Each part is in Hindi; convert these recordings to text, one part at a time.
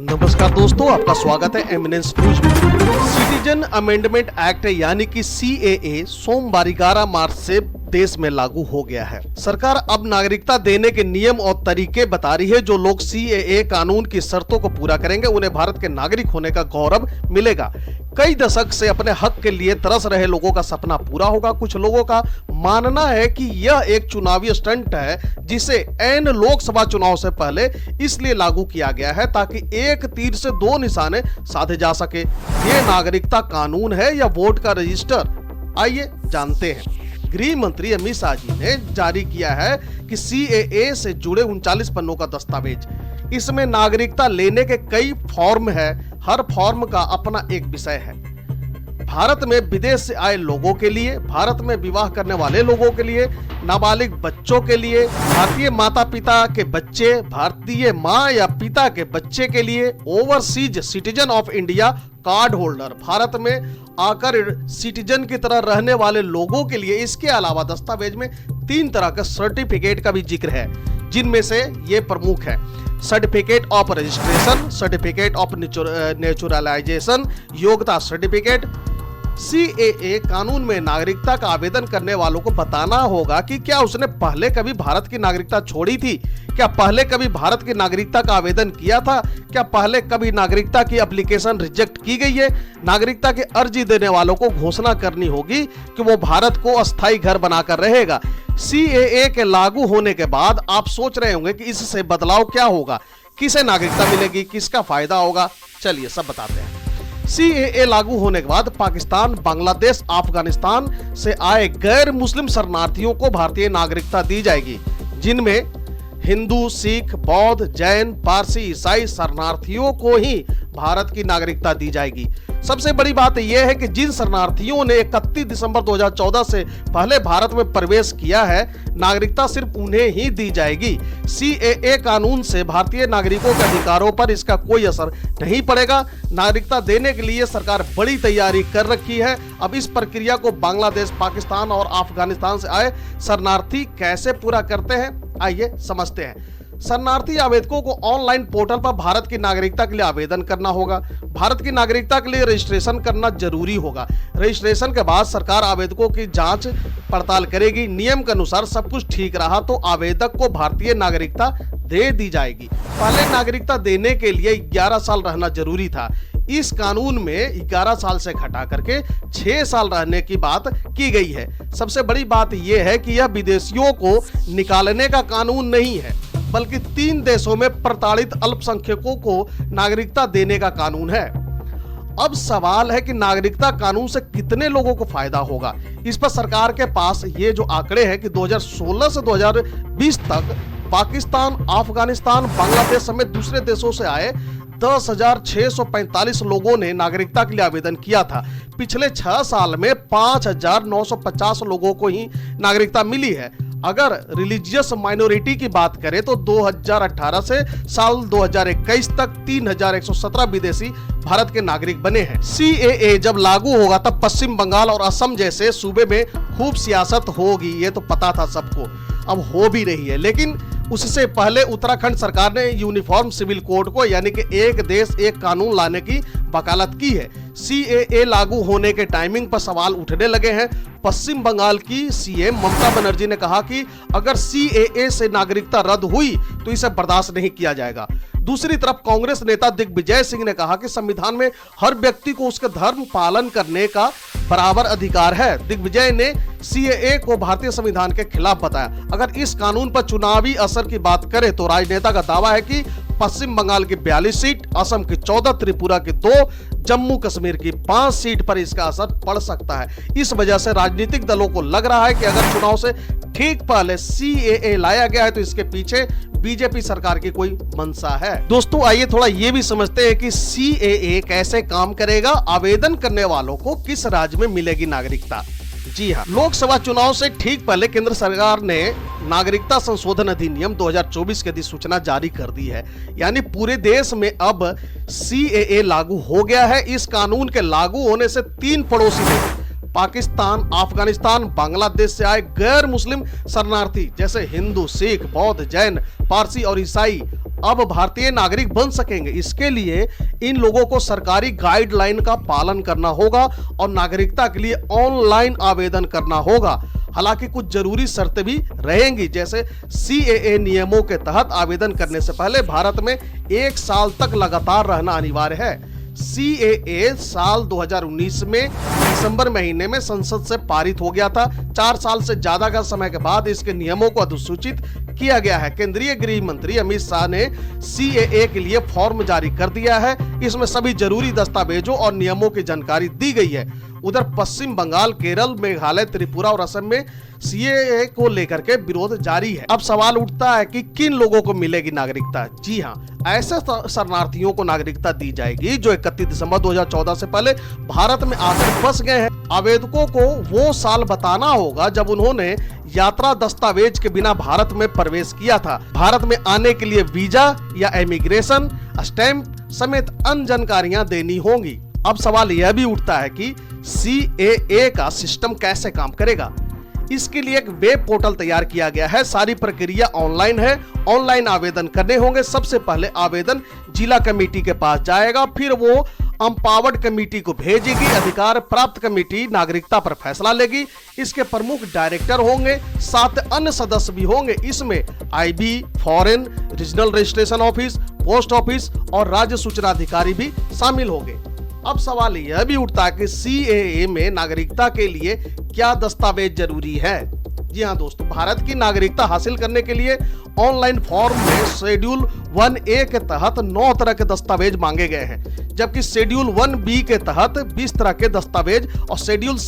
नमस्कार दोस्तों, आपका स्वागत है एमिनेंस न्यूज में। सिटीजन अमेंडमेंट एक्ट यानी कि सीएए सोमवार 11 मार्च से देश में लागू हो गया है। सरकार अब नागरिकता देने के नियम और तरीके बता रही है। जो लोग सीएए कानून की शर्तों को पूरा करेंगे उन्हें भारत के नागरिक होने का गौरव मिलेगा। कई दशक से अपने हक के लिए तरस रहे लोगों का सपना पूरा होगा। कुछ लोगों का मानना है कि यह एक चुनावी स्टंट है जिसे ऐन लोकसभा चुनाव से पहले इसलिए लागू किया गया है ताकि एक तीर से दो निशाने साधे जा सके। ये नागरिकता कानून है या वोट का रजिस्टर? आइए जानते हैं। गृह मंत्री अमित शाह जी ने जारी किया है कि सीएए से जुड़े 39 पन्नों का दस्तावेज। इसमें नागरिकता लेने के कई फॉर्म है। हर फॉर्म का अपना एक विषय है। भारत में विदेश से आए लोगों के लिए, भारत में विवाह करने वाले लोगों के लिए, नाबालिग बच्चों के लिए, भारतीय माता पिता के बच्चे, भारतीय माँ या पिता के बच्चे के लिए, overseas citizen of India card holder, Bharat में आकर सिटीजन की तरह रहने वाले लोगों के लिए। इसके अलावा दस्तावेज में 3 तरह के सर्टिफिकेट का भी जिक्र है, जिनमें से ये प्रमुख है: certificate of registration, certificate of naturalisation, योग्यता सर्टिफिकेट। सीएए कानून में नागरिकता का आवेदन करने वालों को बताना होगा कि क्या उसने पहले कभी भारत की नागरिकता छोड़ी थी, क्या पहले कभी भारत की नागरिकता का आवेदन किया था, क्या पहले कभी नागरिकता की एप्लीकेशन रिजेक्ट की गई है। नागरिकता की अर्जी देने वालों को घोषणा करनी होगी कि वो भारत को अस्थायी घर बनाकर रहेगा। सीएए के लागू होने के बाद आप सोच रहे होंगे कि इससे बदलाव क्या होगा, किसे नागरिकता मिलेगी, किसका फायदा होगा। चलिए सब बताते हैं। सीएए लागू होने के बाद पाकिस्तान, बांग्लादेश, अफगानिस्तान से आए गैर मुस्लिम शरणार्थियों को भारतीय नागरिकता दी जाएगी, जिनमें हिंदू, सिख, बौद्ध, जैन, पारसी, ईसाई शरणार्थियों को ही भारत की नागरिकता दी जाएगी। सबसे बड़ी बात यह है कि जिन शरणार्थियों ने 31 दिसंबर 2014 से पहले भारत में प्रवेश किया है, नागरिकता सिर्फ उन्हें ही दी जाएगी। सीएए कानून से भारतीय नागरिकों के अधिकारों पर इसका कोई असर नहीं पड़ेगा। नागरिकता देने के लिए सरकार बड़ी तैयारी कर रखी है। अब इस प्रक्रिया को बांग्लादेश, पाकिस्तान और अफगानिस्तान से आए शरणार्थी कैसे पूरा करते हैं, आइए समझते हैं। शरणार्थी आवेदकों को ऑनलाइन पोर्टल पर भारत की नागरिकता के लिए आवेदन करना होगा। भारत की नागरिकता के लिए रजिस्ट्रेशन करना जरूरी होगा। रजिस्ट्रेशन के बाद सरकार आवेदकों की जांच पड़ताल करेगी। नियम के अनुसार सब कुछ ठीक रहा तो आवेदक को भारतीय नागरिकता दे दी जाएगी। पहले नागरिकता देने के लिए 11 साल रहना जरूरी था। इस कानून में 11 साल से घटा करके 6 साल रहने की बात की गई है। सबसे बड़ी बात यह है कि यह विदेशियों को निकालने का कानून नहीं है, बल्कि 3 देशों में प्रताड़ित अल्पसंख्यकों को नागरिकता देने का कानून है। अब सवाल है कि नागरिकता कानून से कितने लोगों को फायदा होगा। इस पर सरकार के पास ये जो आंकड़े हैं कि 2016 से 2020 तक पाकिस्तान, अफगानिस्तान, बांग्लादेश समेत दूसरे देशों से आए 10,645 लोगों ने नागरिकता के लिए आवेदन किया था। पिछले 6 साल में 5,950 लोगों को ही नागरिकता मिली है। अगर रिलीजियस माइनॉरिटी की बात करें तो 2018 से साल 2021 तक 3,117 विदेशी भारत के नागरिक बने हैं। सीएए जब लागू होगा तब पश्चिम बंगाल और असम जैसे सूबे में खूब सियासत होगी, ये तो पता था सबको, अब हो भी रही है। लेकिन उससे पहले उत्तराखंड सरकार ने यूनिफॉर्म सिविल कोड को यानी कि एक देश एक कानून लाने की वकालत की है। सीएए लागू होने के टाइमिंग पर सवाल उठने लगे हैं। पश्चिम बंगाल की सीएम ममता बनर्जी ने कहा कि अगर सीएए से नागरिकता रद्द हुई तो इसे बर्दाश्त नहीं किया जाएगा। दूसरी तरफ कांग्रेस नेता दिग्विजय सिंह ने कहा कि संविधान में हर व्यक्ति को उसके धर्म पालन करने का बराबर अधिकार है। दिग्विजय ने सीएए को भारतीय संविधान के खिलाफ बताया। अगर इस कानून पर चुनावी असर की बात करें तो राजनेता का दावा है कि पश्चिम बंगाल की 42 सीट, असम की 14, त्रिपुरा की 2, जम्मू कश्मीर की 5 सीट पर इसका असर पड़ सकता है। इस वजह से राजनीतिक दलों को लग रहा है कि अगर चुनाव से ठीक पहले सीएए लाया गया है तो इसके पीछे बीजेपी सरकार की कोई मंशा है। दोस्तों आइए थोड़ा ये भी समझते हैं कि सीएए कैसे काम करेगा। आवेदन करने वालों को किस राज्य में मिलेगी नागरिकता। जी हाँ, लोकसभा चुनाव से ठीक पहले केंद्र सरकार ने नागरिकता संशोधन अधिनियम 2024 की अधिसूचना जारी कर दी है। यानी पूरे देश में अब सीएए लागू हो गया है। इस कानून के लागू होने से 3 पड़ोसी देश पाकिस्तान, अफगानिस्तान, बांग्लादेश से आए गैर मुस्लिम शरणार्थी जैसे हिंदू, सिख, बौद्ध, जैन, पारसी और ईसाई अब भारतीय नागरिक बन सकेंगे। इसके लिए इन लोगों को सरकारी गाइडलाइन का पालन करना होगा और नागरिकता के लिए ऑनलाइन आवेदन करना होगा। हालांकि कुछ जरूरी शर्तें भी रहेंगी, जैसे CAA नियमों के तहत आवेदन करने से पहले भारत में 1 साल तक लगातार रहना अनिवार्य है। CAA साल 2019 में दिसंबर महीने में संसद से पारित हो गया था। 4 साल से ज्यादा का समय के बाद इसके नियमों को अधिसूचित किया गया है। केंद्रीय गृह मंत्री अमित शाह ने CAA के लिए फॉर्म जारी कर दिया है। इसमें सभी जरूरी दस्तावेजों और नियमों की जानकारी दी गई है। उधर पश्चिम बंगाल, केरल, मेघालय, त्रिपुरा और असम में CAA को लेकर के विरोध जारी है। अब सवाल उठता है कि किन लोगों को मिलेगी नागरिकता। जी हां, ऐसे शरणार्थियों को नागरिकता दी जाएगी जो 31 दिसंबर 2014 से पहले भारत में आकर बस गए हैं। आवेदकों को वो साल बताना होगा जब उन्होंने यात्रा दस्तावेज के बिना भारत में प्रवेश किया था। भारत में आने के लिए वीजा या इमिग्रेशन स्टैंप समेत अन्य जानकारियां देनी होंगी। अब सवाल यह भी उठता है कि CAA का सिस्टम कैसे काम करेगा। इसके लिए एक वेब पोर्टल तैयार किया गया है। सारी प्रक्रिया ऑनलाइन है। ऑनलाइन आवेदन करने होंगे। सबसे पहले आवेदन जिला कमेटी के पास जाएगा, फिर वो अम्पावर्ड कमेटी को भेजेगी। अधिकार प्राप्त कमेटी नागरिकता पर फैसला लेगी। इसके प्रमुख डायरेक्टर होंगे, 7 अन्य सदस्य भी होंगे। इसमें IB, foreign, regional registration office, post office और राज्य सूचना अधिकारी भी शामिल होंगे। अब सवाल यह भी उठता है कि CAA में नागरिकता के लिए क्या दस्तावेज जरूरी है। जी हां दोस्तों, भारत की नागरिकता हासिल करने के लिए ऑनलाइन फॉर्म में शेड्यूल 1A के तहत 9 तरह के दस्तावेज मांगे गए हैं, जबकि शेड्यूल 1B के तहत 20 तरह के दस्तावेज और शेड्यूल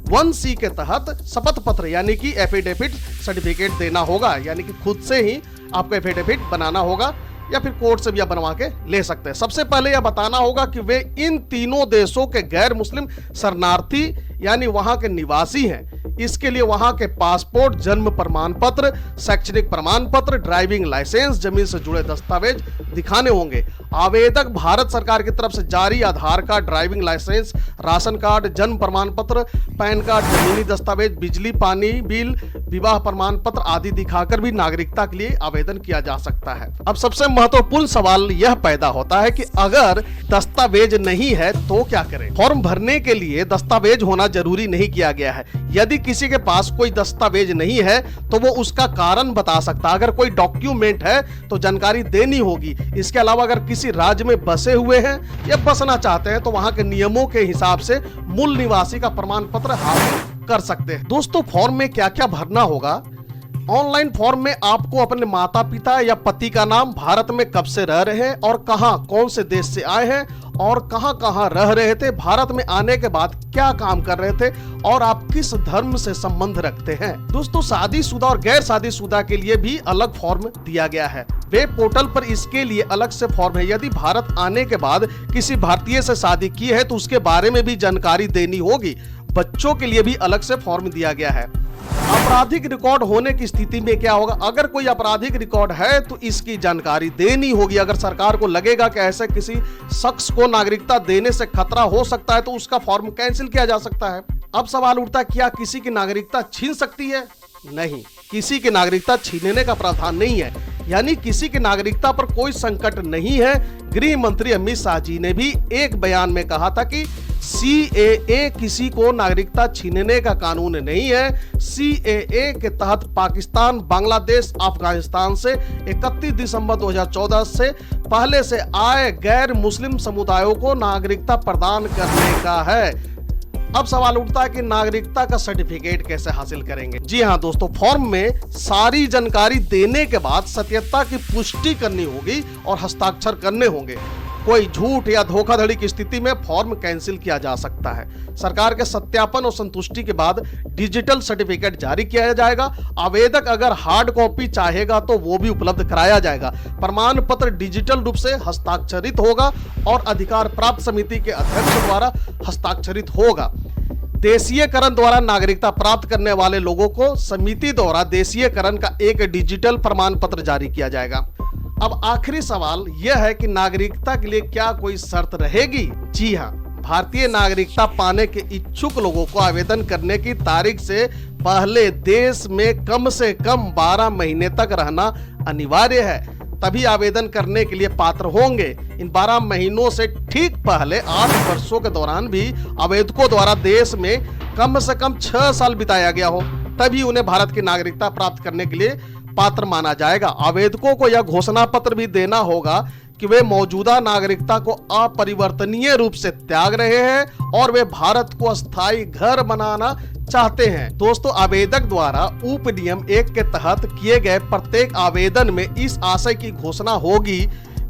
1C के तहत शपथ पत्र यानी कि एफिडेविट सर्टिफिकेट देना होगा। यानी कि खुद से ही आपको एफिडेविट बनाना होगा या फिर कोर्ट से भी आप बनवा के ले सकते हैं। सबसे पहले यह बताना होगा कि वे इन तीनों देशों के गैर मुस्लिम शरणार्थी यानी वहां के निवासी हैं। इसके लिए वहां के पासपोर्ट, जन्म प्रमाण पत्र, शैक्षणिक प्रमाण पत्र, ड्राइविंग लाइसेंस, जमीन से जुड़े दस्तावेज दिखाने होंगे। आवेदक भारत सरकार की तरफ से जारी Aadhaar card, driving licence, ration card, जन्म प्रमाण पत्र, पैन कार्ड, जमीनी दस्तावेज, बिजली पानी बिल, विवाह प्रमाण पत्र आदि दिखाकर भी नागरिकता के लिए आवेदन किया जा सकता है। अब सबसे महत्वपूर्ण सवाल यह पैदा होता है कि अगर दस्तावेज नहीं है तो क्या करें। फॉर्म भरने के लिए दस्तावेज होना जरूरी नहीं किया गया है। यदि किसी के पास कोई दस्तावेज नहीं है तो वो उसका कारण बता सकता है। अगर कोई डॉक्यूमेंट है तो जानकारी देनी होगी। इसके अलावा अगर किसी राज्य में बसे हुए हैं या बसना चाहते हैं तो वहां के नियमों के हिसाब से मूल निवासी का प्रमाण पत्र हासिल कर सकते हैं। दोस्तों, फॉर्म में क्या क्या भरना होगा। ऑनलाइन फॉर्म में आपको अपने माता पिता या पति का नाम, भारत में कब से रह रहे हैं और कहां, कौन से देश से आए हैं और कहां रह रहे थे, भारत में आने के बाद क्या काम कर रहे थे और आप किस धर्म से संबंध रखते हैं। दोस्तों, शादीशुदा और गैर शादीशुदा के लिए भी अलग फॉर्म दिया गया है। वेब पोर्टल पर इसके लिए अलग से फॉर्म है। यदि भारत आने के बाद किसी भारतीय से शादी की है तो उसके बारे में भी जानकारी देनी होगी। बच्चों के लिए भी अलग से फॉर्म दिया गया है। आपराधिक रिकॉर्ड होने की स्थिति में क्या होगा। अगर कोई आपराधिक रिकॉर्ड है तो इसकी जानकारी देनी होगी। अगर सरकार को लगेगा कि ऐसे किसी शख्स को नागरिकता देने से खतरा हो सकता है तो उसका फॉर्म कैंसिल किया जा सकता है। अब सवाल उठता है, क्या किसी की नागरिकता छीन सकती है। नहीं, किसी की नागरिकता छीनने का प्रावधान नहीं है। यानी किसी की नागरिकता पर कोई संकट नहीं है। गृह मंत्री अमित शाह जी ने भी एक बयान में कहा था कि CAA किसी को नागरिकता छीनने का कानून नहीं है। CAA के तहत पाकिस्तान, बांग्लादेश, अफगानिस्तान से 31 दिसंबर 2014 से पहले से आए गैर मुस्लिम समुदायों को नागरिकता प्रदान करने का है। अब सवाल उठता है कि नागरिकता का सर्टिफिकेट कैसे हासिल करेंगे। जी हां दोस्तों, फॉर्म में सारी जानकारी देने के बाद सत्यता की पुष्टि करनी होगी और हस्ताक्षर करने होंगे। कोई झूठ या धोखाधड़ी की स्थिति में फॉर्म कैंसिल किया जा सकता है। सरकार के सत्यापन और संतुष्टि के बाद डिजिटल सर्टिफिकेट जारी किया जाएगा। आवेदक अगर हार्ड कॉपी चाहेगा तो वो भी उपलब्ध कराया जाएगा। प्रमाण पत्र डिजिटल रूप से हस्ताक्षरित होगा और अधिकार प्राप्त समिति के अध्यक्ष द्वारा हस्ताक्षरित होगा। देशीयकरण द्वारा नागरिकता प्राप्त करने वाले लोगों को समिति द्वारा देशीयकरण का एक डिजिटल प्रमाण पत्र जारी किया जाएगा। अब आखिरी सवाल यह है कि नागरिकता के लिए क्या कोई शर्त रहेगी। जी हां, भारतीय नागरिकता पाने के इच्छुक लोगों को आवेदन करने की तारीख से पहले देश में कम से कम 12 महीने तक रहना अनिवार्य है। तभी आवेदन करने के लिए पात्र होंगे। इन 12 महीनों से ठीक पहले 8 वर्षों के दौरान भी आवेदकों द्वारा देश में कम से कम 6 साल बिताया गया हो, तभी उन्हें भारत की नागरिकता प्राप्त करने के लिए पात्र माना जाएगा। आवेदकों को यह घोषणा पत्र भी देना होगा कि वे मौजूदा नागरिकता को अपरिवर्तनीय रूप से त्याग रहे हैं और वे भारत को अस्थायी घर बनाना चाहते हैं। दोस्तों, आवेदक द्वारा उप नियम 1 के तहत किए गए प्रत्येक आवेदन में इस आशय की घोषणा होगी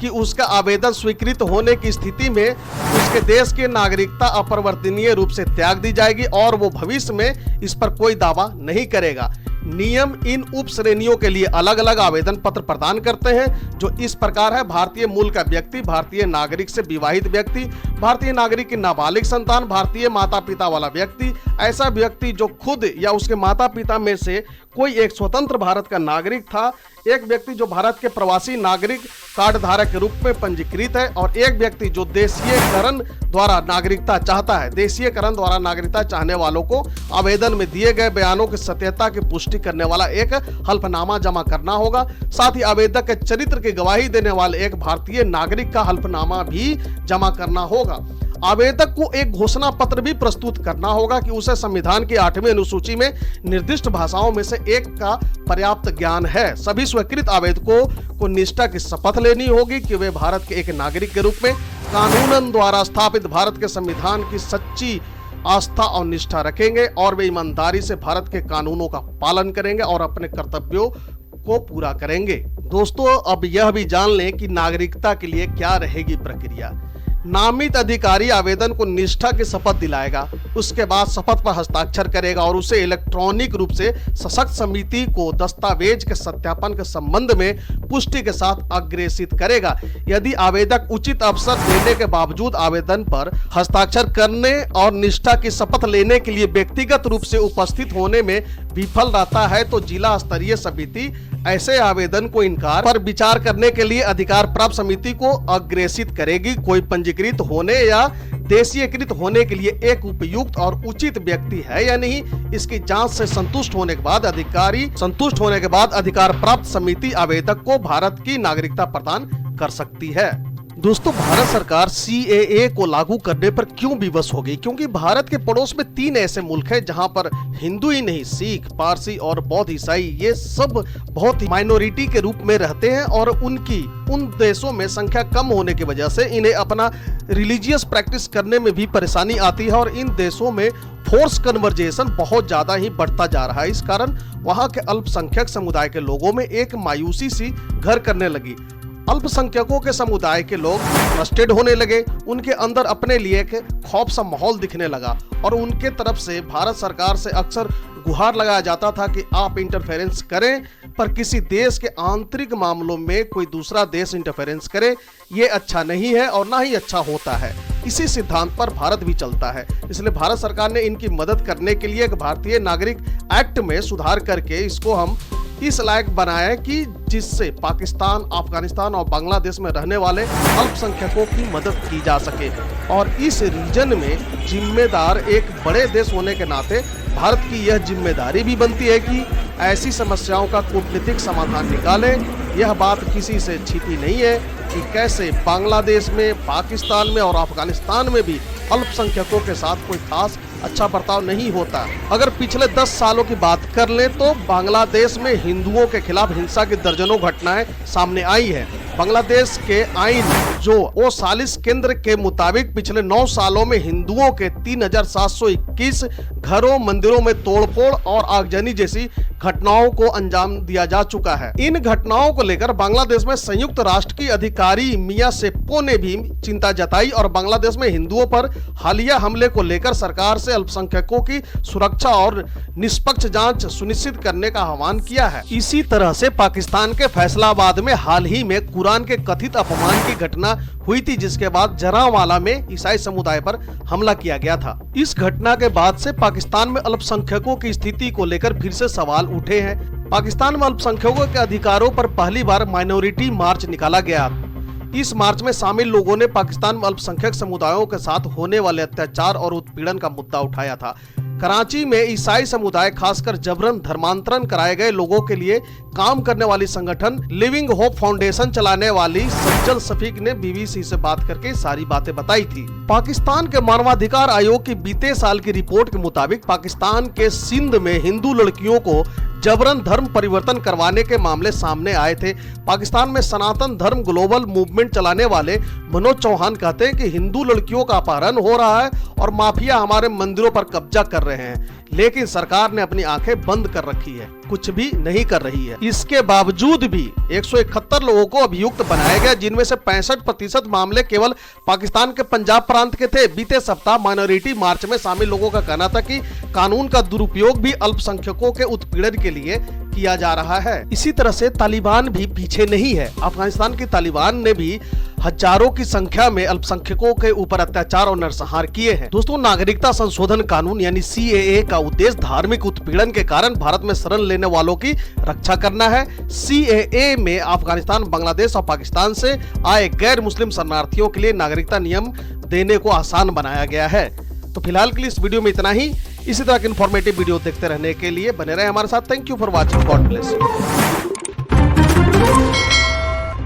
कि उसका आवेदन स्वीकृत होने की स्थिति में उसके देश की नागरिकता अपरिवर्तनीय रूप से त्याग दी जाएगी और वो भविष्य में इस पर कोई दावा नहीं करेगा। नियम इन उप श्रेणियों के लिए अलग अलग आवेदन पत्र प्रदान करते हैं, जो इस प्रकार है: भारतीय मूल का व्यक्ति, भारतीय नागरिक से विवाहित व्यक्ति, भारतीय नागरिक की नाबालिग संतान, भारतीय माता पिता वाला व्यक्ति, ऐसा व्यक्ति जो खुद या उसके माता पिता में से कोई एक स्वतंत्र भारत का नागरिक था, एक व्यक्ति जो भारत के प्रवासी नागरिक कार्ड धारक के रूप में पंजीकृत है और एक व्यक्ति जो देशीयकरण द्वारा नागरिकता चाहता है। देशीयकरण द्वारा नागरिकता चाहने वालों को आवेदन में दिए गए बयानों की सत्यता की पुष्टि करने वाला एक हल्फनामा जमा करना होगा। साथ ही आवेदक के चरित्र की गवाही देने वाले एक भारतीय नागरिक का हल्फनामा भी जमा करना होगा। आवेदक को एक घोषणा पत्र भी प्रस्तुत करना होगा कि उसे संविधान की 8वीं अनुसूची में निर्दिष्ट भाषाओं में से एक का पर्याप्त ज्ञान है। सभी स्वीकृत आवेदकों को निष्ठा की शपथ लेनी होगी कि वे भारत के एक नागरिक के रूप में कानूनन द्वारा स्थापित भारत के संविधान की सच्ची आस्था और निष्ठा रखेंगे और वे ईमानदारी से भारत के कानूनों का पालन करेंगे और अपने कर्तव्यों को पूरा करेंगे। दोस्तों, अब यह भी जान लें कि नागरिकता के लिए क्या रहेगी प्रक्रिया। नामित अधिकारी आवेदन को निष्ठा की शपथ दिलाएगा, उसके बाद शपथ पर हस्ताक्षर करेगा और उसे इलेक्ट्रॉनिक रूप से सशक्त समिति को दस्तावेज के सत्यापन के संबंध में पुष्टि के साथ अग्रेसित करेगा। यदि आवेदक उचित अवसर देने के बावजूद आवेदन पर हस्ताक्षर करने और निष्ठा की शपथ लेने के लिए व्यक्तिगत रूप से उपस्थित होने में विफल रहता है तो जिला स्तरीय समिति ऐसे आवेदन को इनकार पर विचार करने के लिए अधिकार प्राप्त समिति को अग्रेसित करेगी। कोई पंजीकृत होने या देशीयकृत होने के लिए एक उपयुक्त और उचित व्यक्ति है या नहीं, इसकी जांच से संतुष्ट होने के बाद अधिकार प्राप्त समिति आवेदक को भारत की नागरिकता प्रदान कर सकती है। दोस्तों, भारत सरकार CAA को लागू करने पर क्यों विवश हो गई? क्योंकि भारत के पड़ोस में 3 ऐसे मुल्क हैं जहां पर हिंदू ही नहीं, सिख, पारसी और बौद्ध ईसाई ये सब बहुत ही माइनॉरिटी के रूप में रहते हैं और उन देशों में संख्या कम होने की वजह से इन्हें अपना रिलीजियस प्रैक्टिस करने में भी परेशानी आती है और इन देशों में फोर्स कन्वर्जेशन बहुत ज्यादा ही बढ़ता जा रहा है। इस कारण वहां के अल्पसंख्यक समुदाय के लोगों में एक मायूसी सी घर करने लगी। अल्पसंख्यकों के समुदाय के लोग फ्रस्ट्रेट होने लगे, उनके अंदर अपने लिए एक खौफ सा माहौल दिखने लगा और उनके तरफ से भारत सरकार से अक्सर गुहार लगाया जाता था कि आप इंटरफेरेंस करें, पर किसी देश के आंतरिक मामलों में कोई दूसरा देश इंटरफेरेंस करे ये अच्छा नहीं है और ना ही अच्छा होता है। इसी सिद्धांत पर भारत भी चलता है, इसलिए भारत सरकार ने इनकी मदद करने के लिए एक भारतीय नागरिक एक्ट में सुधार करके इसको हम इस लायक बनाया कि जिससे पाकिस्तान, अफगानिस्तान और बांग्लादेश में रहने वाले अल्पसंख्यकों की मदद की जा सके। और इस रीजन में जिम्मेदार एक बड़े देश होने के नाते भारत की यह जिम्मेदारी भी बनती है कि ऐसी समस्याओं का कूटनीतिक समाधान निकाले। यह बात किसी से छिपी नहीं है कि कैसे बांग्लादेश में, पाकिस्तान में और अफगानिस्तान में भी अल्पसंख्यकों के साथ कोई खास अच्छा बर्ताव नहीं होता। अगर पिछले 10 सालों की बात कर लें तो बांग्लादेश में हिंदुओं के खिलाफ हिंसा की दर्जनों घटनाएं सामने आई है। बांग्लादेश के आईन जो ओ सालिस केंद्र के मुताबिक पिछले 9 सालों में हिंदुओं के 3721 घरों, मंदिरों में तोड़फोड़ और आगजनी जैसी घटनाओं को अंजाम दिया जा चुका है। इन घटनाओं को लेकर बांग्लादेश में संयुक्त राष्ट्र की अधिकारी मिया सेप्पो ने भी चिंता जताई और बांग्लादेश में हिंदुओं पर हालिया हमले को लेकर सरकार से अल्पसंख्यकों की सुरक्षा और निष्पक्ष जांच सुनिश्चित करने का आह्वान किया है। इसी तरह से पाकिस्तान के फैसलाबाद में हाल ही में कुरान के कथित अपमान की घटना हुई थी, जिसके बाद जरावाला में ईसाई समुदाय पर हमला किया गया था। इस घटना के बाद से पाकिस्तान में अल्पसंख्यकों की स्थिति को लेकर फिर से सवाल उठे हैं। पाकिस्तान में अल्पसंख्यकों के अधिकारों पर पहली बार माइनॉरिटी मार्च निकाला गया। इस मार्च में शामिल लोगों ने पाकिस्तान में अल्पसंख्यक समुदायों के साथ होने वाले अत्याचार और उत्पीड़न का मुद्दा उठाया था। कराची में ईसाई समुदाय खासकर जबरन धर्मांतरण कराए गए लोगों के लिए काम करने वाली संगठन लिविंग होप फाउंडेशन चलाने वाली सज्जल शफीक ने बीबीसी से बात करके सारी बातें बताई थी। पाकिस्तान के मानवाधिकार आयोग की बीते साल की रिपोर्ट के मुताबिक पाकिस्तान के सिंध में हिंदू लड़कियों को जबरन धर्म परिवर्तन करवाने के मामले सामने आए थे। पाकिस्तान में सनातन धर्म ग्लोबल मूवमेंट चलाने वाले मनोज चौहान कहते हैं कि हिंदू लड़कियों का अपहरण हो रहा है और माफिया हमारे मंदिरों पर कब्जा कर रहे हैं, लेकिन सरकार ने अपनी आंखें बंद कर रखी है, कुछ भी नहीं कर रही है। इसके बावजूद भी 171 लोगों को अभियुक्त बनाया गया, जिनमें से 65% मामले केवल पाकिस्तान के पंजाब प्रांत के थे। बीते सप्ताह माइनॉरिटी मार्च में शामिल लोगों का कहना था कि कानून का दुरुपयोग भी अल्पसंख्यकों के उत्पीड़न के लिए किया जा रहा है। इसी तरह से तालिबान भी पीछे नहीं है। अफगानिस्तान की तालिबान ने भी हजारों की संख्या में अल्पसंख्यकों के ऊपर अत्याचार और नरसंहार किए हैं। दोस्तों, नागरिकता संशोधन कानून यानी CAA का उद्देश्य धार्मिक उत्पीड़न के कारण भारत में शरण लेने वालों की रक्षा करना है। CAA में अफगानिस्तान, बांग्लादेश और पाकिस्तान से आए गैर मुस्लिम शरणार्थियों के लिए नागरिकता नियम देने को आसान बनाया गया है। तो फिलहाल के लिए इस वीडियो में इतना ही। इसी तरह के इन्फॉर्मेटिव वीडियो देखते रहने के लिए बने रहे हमारे साथ। Thank you for watching. God bless you.